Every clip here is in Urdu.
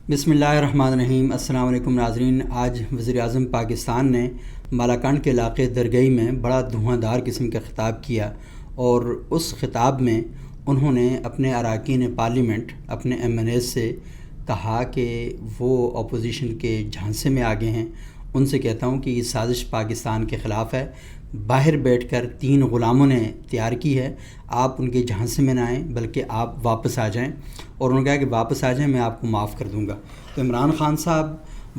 بسم اللہ الرحمن الرحیم۔ السلام علیکم ناظرین۔ آج وزیر اعظم پاکستان نے مالاکنڈ کے علاقے درگئی میں بڑا دھواں دار قسم کا خطاب کیا، اور اس خطاب میں انہوں نے اپنے اراکین پارلیمنٹ، اپنے ایم این اے سے کہا کہ وہ اپوزیشن کے جھانسے میں آگے ہیں۔ ان سے کہتا ہوں کہ یہ سازش پاکستان کے خلاف ہے، باہر بیٹھ کر 3 غلاموں نے تیار کی ہے، آپ ان کے جھانسے میں نہ آئیں بلکہ آپ واپس آ جائیں۔ اور انہوں نے کہا کہ واپس آ جائیں، میں آپ کو معاف کر دوں گا۔ تو عمران خان صاحب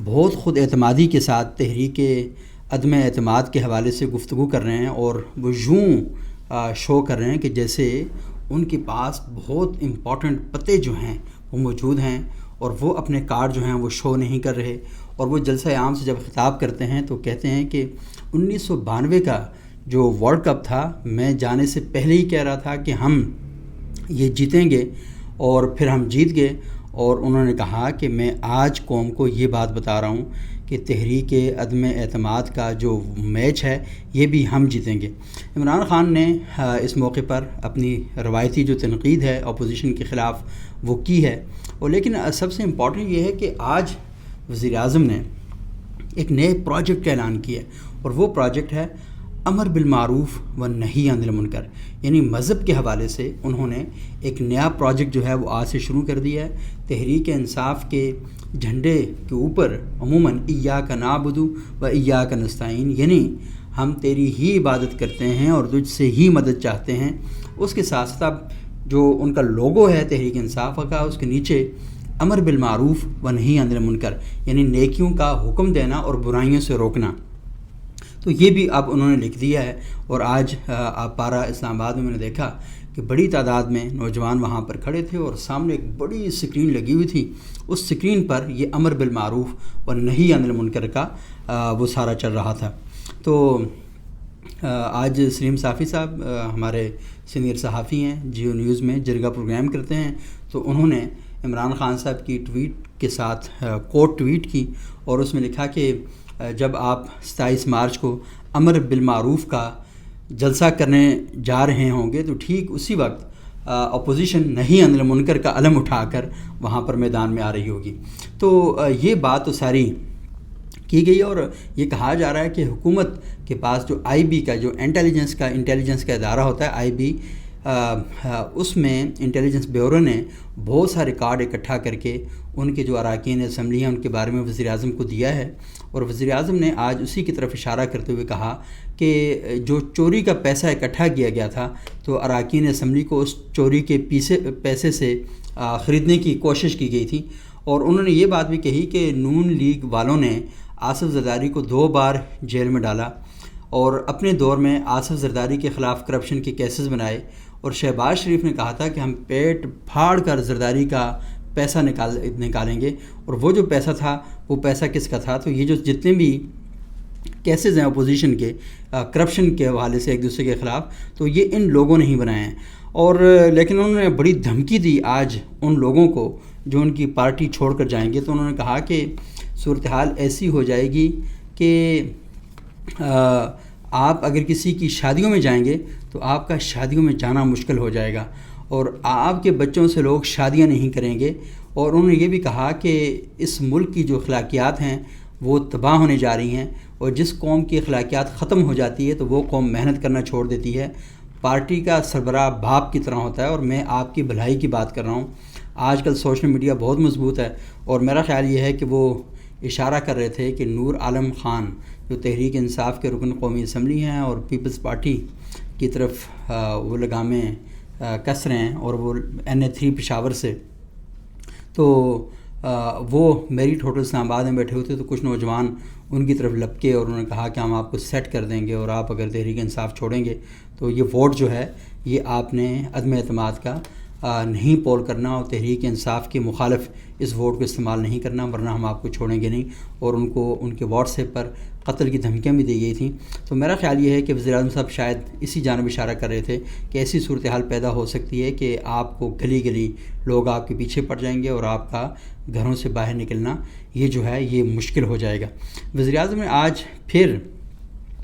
بہت خود اعتمادی کے ساتھ تحریک عدم اعتماد کے حوالے سے گفتگو کر رہے ہیں، اور وہ یوں شو کر رہے ہیں کہ جیسے ان کے پاس بہت امپورٹنٹ پتے جو ہیں وہ موجود ہیں، اور وہ اپنے کارڈ جو ہیں وہ شو نہیں کر رہے۔ اور وہ جلسہ عام سے جب خطاب کرتے ہیں تو کہتے ہیں کہ 1992 کا جو ورلڈ کپ تھا، میں جانے سے پہلے ہی کہہ رہا تھا کہ ہم یہ جیتیں گے، اور پھر ہم جیت گئے۔ اور انہوں نے کہا کہ میں آج قوم کو یہ بات بتا رہا ہوں کہ تحریک عدم اعتماد کا جو میچ ہے یہ بھی ہم جیتیں گے۔ عمران خان نے اس موقع پر اپنی روایتی جو تنقید ہے اپوزیشن کے خلاف وہ کی ہے، اور لیکن سب سے امپورٹنٹ یہ ہے کہ آج وزیر اعظم نے ایک نئے پروجیکٹ کا اعلان کیا ہے، اور وہ پروجیکٹ ہے امر بالمعروف و نہی عن المنکر۔ یعنی مذہب کے حوالے سے انہوں نے ایک نیا پروجیکٹ جو ہے وہ آج سے شروع کر دیا ہے۔ تحریک انصاف کے جھنڈے کے اوپر عموماً ایاک نعبد و ایاک نستعین، یعنی ہم تیری ہی عبادت کرتے ہیں اور تجھ سے ہی مدد چاہتے ہیں۔ اس کے ساتھ ساتھ جو ان کا لوگو ہے تحریک انصاف کا، اس کے نیچے امر بالمعروف و نہی عن المنکر، یعنی نیکیوں کا حکم دینا اور برائیوں سے روکنا۔ تو یہ بھی اب انہوں نے لکھ دیا ہے، اور آج پارا اسلام آباد میں نے دیکھا کہ بڑی تعداد میں نوجوان وہاں پر کھڑے تھے، اور سامنے ایک بڑی اسکرین لگی ہوئی تھی، اس اسکرین پر یہ امر بالمعروف و نہی عن المنکر کا وہ سارا چل رہا تھا۔ تو آج سلیم صافی صاحب ہمارے سینئر صحافی ہیں، جیو نیوز میں جرگہ پروگرام کرتے ہیں، تو انہوں نے عمران خان صاحب کی ٹویٹ کے ساتھ کوٹ ٹویٹ کی، اور اس میں لکھا کہ جب آپ 27 مارچ کو امر بالمعروف کا جلسہ کرنے جا رہے ہوں گے تو ٹھیک اسی وقت اپوزیشن نہی عن المنکر کا علم اٹھا کر وہاں پر میدان میں آ رہی ہوگی۔ تو یہ بات تو ساری کی گئی، اور یہ کہا جا رہا ہے کہ حکومت کے پاس جو آئی بی کا جو انٹیلیجنس کا ادارہ ہوتا ہے آئی بی، اس میں انٹیلیجنس بیورو نے بہت سارے کارڈ اکٹھا کر کے ان کے جو اراکین اسمبلی ہیں ان کے بارے میں وزیر اعظم کو دیا ہے، اور وزیر اعظم نے آج اسی کی طرف اشارہ کرتے ہوئے کہا کہ جو چوری کا پیسہ اکٹھا کیا گیا تھا تو اراکین اسمبلی کو اس چوری کے پیسے سے خریدنے کی کوشش کی گئی تھی۔ اور انہوں نے یہ بات بھی کہی کہ نون لیگ والوں نے آصف زرداری کو 2 بار جیل میں ڈالا، اور اپنے دور میں آصف زرداری کے خلاف کرپشن کے کیسز بنائے، اور شہباز شریف نے کہا تھا کہ ہم پیٹ پھاڑ کر زرداری کا پیسہ نکالیں گے، اور وہ جو پیسہ تھا وہ پیسہ کس کا تھا؟ تو یہ جو جتنے بھی کیسز ہیں اپوزیشن کے کرپشن کے حوالے سے ایک دوسرے کے خلاف، تو یہ ان لوگوں نے ہی بنائے ہیں۔ اور لیکن انہوں نے بڑی دھمکی دی آج ان لوگوں کو جو ان کی پارٹی چھوڑ کر جائیں گے۔ تو انہوں نے کہا کہ صورتحال ایسی ہو جائے گی کہ آپ اگر کسی کی شادیوں میں جائیں گے تو آپ کا شادیوں میں جانا مشکل ہو جائے گا، اور آپ کے بچوں سے لوگ شادیاں نہیں کریں گے۔ اور انہوں نے یہ بھی کہا کہ اس ملک کی جو اخلاقیات ہیں وہ تباہ ہونے جا رہی ہیں، اور جس قوم کی اخلاقیات ختم ہو جاتی ہے تو وہ قوم محنت کرنا چھوڑ دیتی ہے۔ پارٹی کا سربراہ باپ کی طرح ہوتا ہے، اور میں آپ کی بھلائی کی بات کر رہا ہوں۔ آج کل سوشل میڈیا بہت مضبوط ہے، اور میرا خیال یہ ہے کہ وہ اشارہ کر رہے تھے کہ نور عالم خان جو تحریک انصاف کے رکن قومی اسمبلی ہیں اور پیپلز پارٹی کی طرف وہ لگامیں کس رہے ہیں، اور وہ NA3 پشاور سے، تو وہ میرٹ ہوٹل اسلام آباد میں بیٹھے ہوئے تھے، تو کچھ نوجوان ان کی طرف لپکے اور انہوں نے کہا کہ ہم آپ کو سیٹ کر دیں گے، اور آپ اگر تحریک انصاف چھوڑیں گے تو یہ ووٹ جو ہے یہ آپ نے عدم اعتماد کا نہیں پول کرنا، اور تحریک انصاف کے مخالف اس ووٹ کو استعمال نہیں کرنا، ورنہ ہم آپ کو چھوڑیں گے نہیں۔ اور ان کو ان کے واٹس ایپ پر قتل کی دھمکیاں بھی دی گئی تھیں۔ تو میرا خیال یہ ہے کہ وزیر اعظم صاحب شاید اسی جانب اشارہ کر رہے تھے کہ ایسی صورتحال پیدا ہو سکتی ہے کہ آپ کو گلی گلی لوگ آپ کے پیچھے پڑ جائیں گے، اور آپ کا گھروں سے باہر نکلنا یہ جو ہے یہ مشکل ہو جائے گا۔ وزیر اعظم نے آج پھر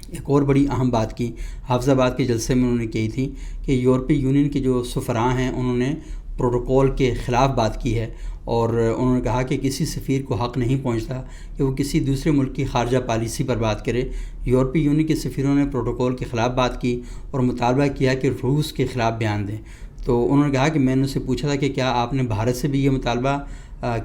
ایک اور بڑی اہم بات کی، حافظ آباد کے جلسے میں انہوں نے کہی تھی کہ یورپی یونین کے جو سفراء ہیں انہوں نے پروٹوکول کے خلاف بات کی ہے، اور انہوں نے کہا کہ کسی سفیر کو حق نہیں پہنچتا کہ وہ کسی دوسرے ملک کی خارجہ پالیسی پر بات کرے۔ یورپی یونین کے سفیروں نے پروٹوکول کے خلاف بات کی اور مطالبہ کیا کہ روس کے خلاف بیان دیں۔ تو انہوں نے کہا کہ میں نے ان سے پوچھا تھا کہ کیا آپ نے بھارت سے بھی یہ مطالبہ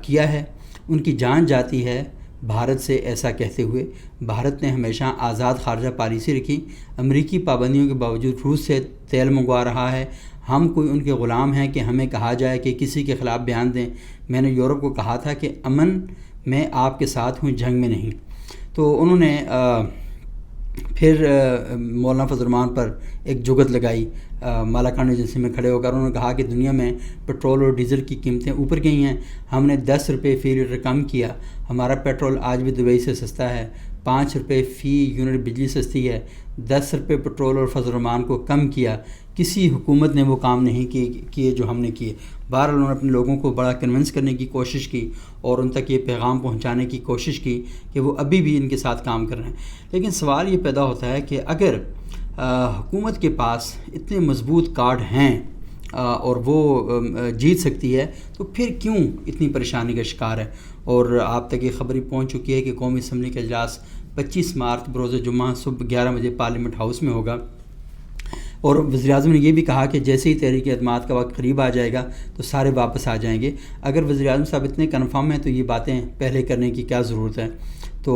کیا ہے؟ ان کی جان جاتی ہے بھارت سے ایسا کہتے ہوئے۔ بھارت نے ہمیشہ آزاد خارجہ پالیسی رکھی، امریکی پابندیوں کے باوجود روس سے تیل منگوا رہا ہے۔ ہم کوئی ان کے غلام ہیں کہ ہمیں کہا جائے کہ کسی کے خلاف بیان دیں؟ میں نے یورپ کو کہا تھا کہ امن میں آپ کے ساتھ ہوں، جنگ میں نہیں۔ تو انہوں نے پھر مولانا فضل الرحمان پر ایک جگت لگائی مالاکنڈ ایجنسی میں کھڑے ہو کر۔ انہوں نے کہا کہ دنیا میں پٹرول اور ڈیزل کی قیمتیں اوپر گئی ہیں، ہم نے 10 روپے فی لیٹر کم کیا، ہمارا پیٹرول آج بھی دبئی سے سستا ہے، 5 روپے فی یونٹ بجلی سستی ہے، 10 روپے پیٹرول اور فضل الرحمان کو کم کیا۔ کسی حکومت نے وہ کام نہیں کیے جو ہم نے کیے۔ بہرحال انہوں نے اپنے لوگوں کو بڑا کنونس کرنے کی کوشش کی اور ان تک یہ پیغام پہنچانے کی کوشش کی کہ وہ ابھی بھی ان کے ساتھ کام کر رہے ہیں۔ لیکن سوال یہ پیدا ہوتا ہے کہ اگر حکومت کے پاس اتنے مضبوط کارڈ ہیں اور وہ جیت سکتی ہے تو پھر کیوں اتنی پریشانی کا شکار ہے؟ اور آپ تک یہ خبر پہنچ چکی ہے کہ قومی اسمبلی کا اجلاس 25 مارچ بروز جمعہ صبح 11 بجے پارلیمنٹ ہاؤس میں ہوگا، اور وزیراعظم نے یہ بھی کہا کہ جیسے ہی تحریک اعتماد کا وقت قریب آ جائے گا تو سارے واپس آ جائیں گے۔ اگر وزیراعظم صاحب اتنے کنفرم ہیں تو یہ باتیں پہلے کرنے کی کیا ضرورت ہے؟ تو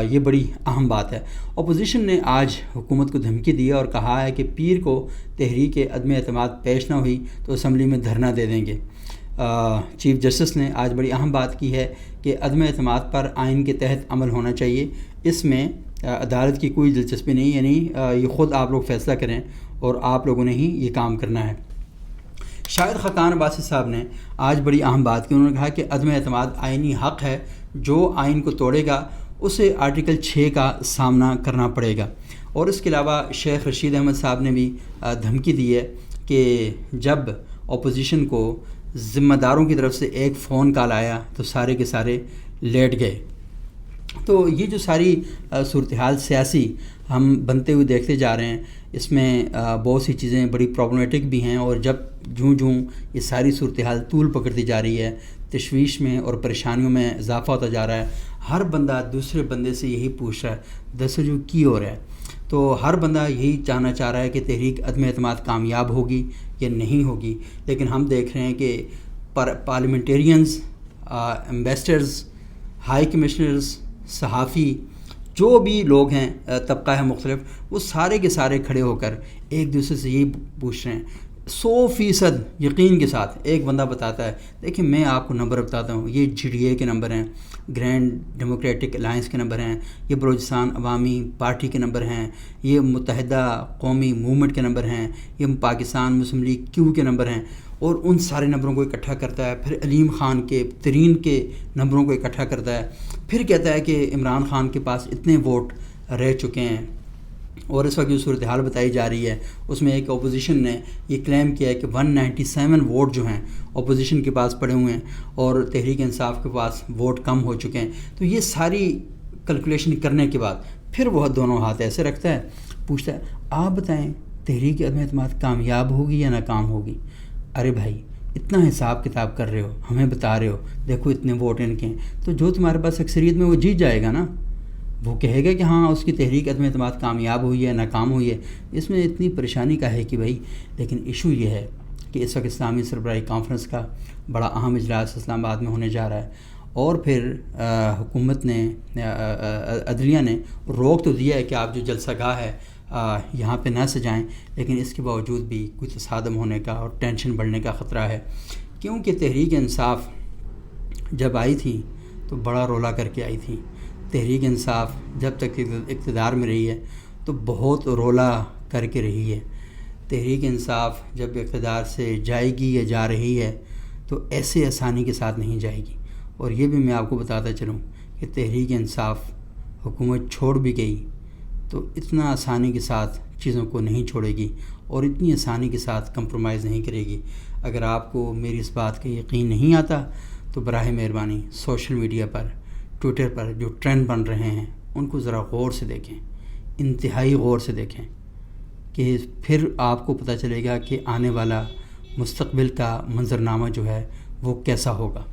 یہ بڑی اہم بات ہے۔ اپوزیشن نے آج حکومت کو دھمکی دی اور کہا ہے کہ پیر کو تحریک عدم اعتماد پیش نہ ہوئی تو اسمبلی میں دھرنا دے دیں گے۔ چیف جسٹس نے آج بڑی اہم بات کی ہے کہ عدم اعتماد پر آئین کے تحت عمل ہونا چاہیے، اس میں عدالت کی کوئی دلچسپی نہیں، یعنی یہ خود آپ لوگ فیصلہ کریں اور آپ لوگوں نے ہی یہ کام کرنا ہے۔ شاہد خاقان عباسی صاحب نے آج بڑی اہم بات کی، انہوں نے کہا کہ عدم اعتماد آئینی حق ہے، جو آئین کو توڑے گا اسے آرٹیکل 6 کا سامنا کرنا پڑے گا۔ اور اس کے علاوہ شیخ رشید احمد صاحب نے بھی دھمکی دی ہے کہ جب اپوزیشن کو ذمہ داروں کی طرف سے ایک فون کال آیا تو سارے کے سارے لیٹ گئے۔ تو یہ جو ساری صورتحال سیاسی ہم بنتے ہوئے دیکھتے جا رہے ہیں، اس میں بہت سی چیزیں بڑی پرابلمیٹک بھی ہیں، اور جب جوں یہ ساری صورتحال طول پکڑتی جا رہی ہے، تشویش میں اور پریشانیوں میں اضافہ ہوتا جا رہا ہے، ہر بندہ دوسرے بندے سے یہی پوچھ رہا ہے دسو جو کی ہو رہا ہے، تو ہر بندہ یہی جاننا چاہ رہا ہے کہ تحریک عدم اعتماد کامیاب ہوگی یا نہیں ہوگی۔ لیکن ہم دیکھ رہے ہیں کہ پارلیمنٹیرینز، ایمبیسڈرز، ہائی کمشنرز، صحافی، جو بھی لوگ ہیں، طبقہ ہے مختلف، وہ سارے کے سارے کھڑے ہو کر ایک دوسرے سے یہی پوچھ رہے ہیں۔ 100% یقین کے ساتھ ایک بندہ بتاتا ہے، دیکھیں میں آپ کو نمبر بتاتا ہوں، یہ GDA کے نمبر ہیں، گرینڈ ڈیموکریٹک الائنس کے نمبر ہیں، یہ بلوچستان عوامی پارٹی کے نمبر ہیں، یہ متحدہ قومی موومنٹ کے نمبر ہیں، یہ پاکستان مسلم لیگ کیو کے نمبر ہیں، اور ان سارے نمبروں کو اکٹھا کرتا ہے، پھر علیم خان کے ترین کے نمبروں کو اکٹھا کرتا ہے، پھر کہتا ہے کہ عمران خان کے پاس اتنے ووٹ رہ چکے ہیں۔ اور اس وقت جو صورتحال بتائی جا رہی ہے اس میں ایک اپوزیشن نے یہ کلیم کیا ہے کہ 197 ووٹ جو ہیں اپوزیشن کے پاس پڑے ہوئے ہیں اور تحریک انصاف کے پاس ووٹ کم ہو چکے ہیں۔ تو یہ ساری کیلکولیشن کرنے کے بعد پھر وہ دونوں ہاتھ ایسے رکھتا ہے، پوچھتا ہے آپ بتائیں تحریک عدم اعتماد کامیاب ہوگی یا ناکام ہوگی؟ ارے بھائی اتنا حساب کتاب کر رہے ہو، ہمیں بتا رہے ہو دیکھو اتنے ووٹ ان کے ہیں، تو جو تمہارے پاس اکثریت میں وہ جیت جائے گا نا، وہ کہے گا کہ ہاں اس کی تحریک عدم اعتماد کامیاب ہوئی ہے ناکام ہوئی ہے۔ اس میں اتنی پریشانی کا ہے کہ بھائی، لیکن ایشو یہ ہے کہ اس وقت اسلامی سربراہی کانفرنس کا بڑا اہم اجلاس اسلام آباد میں ہونے جا رہا ہے، اور پھر حکومت نے، عدلیہ نے روک تو دیا ہے کہ آپ جو جلسہ گاہ ہے یہاں پہ نہ سجائیں، لیکن اس کے باوجود بھی کوئی تصادم ہونے کا اور ٹینشن بڑھنے کا خطرہ ہے، کیونکہ تحریک انصاف جب آئی تھی تو بڑا رولا کر کے آئی تھی۔ تحریک انصاف جب تک اقتدار میں رہی ہے تو بہت رولا کر کے رہی ہے۔ تحریک انصاف جب اقتدار سے جائے گی یا جا رہی ہے تو ایسے آسانی کے ساتھ نہیں جائے گی، اور یہ بھی میں آپ کو بتاتا چلوں کہ تحریک انصاف حکومت چھوڑ بھی گئی تو اتنا آسانی کے ساتھ چیزوں کو نہیں چھوڑے گی اور اتنی آسانی کے ساتھ کمپرومائز نہیں کرے گی۔ اگر آپ کو میری اس بات کا یقین نہیں آتا تو براہ مہربانی سوشل میڈیا پر، ٹویٹر پر جو ٹرینڈ بن رہے ہیں ان کو ذرا غور سے دیکھیں، انتہائی غور سے دیکھیں، کہ پھر آپ کو پتہ چلے گا کہ آنے والا مستقبل کا منظرنامہ جو ہے وہ کیسا ہوگا۔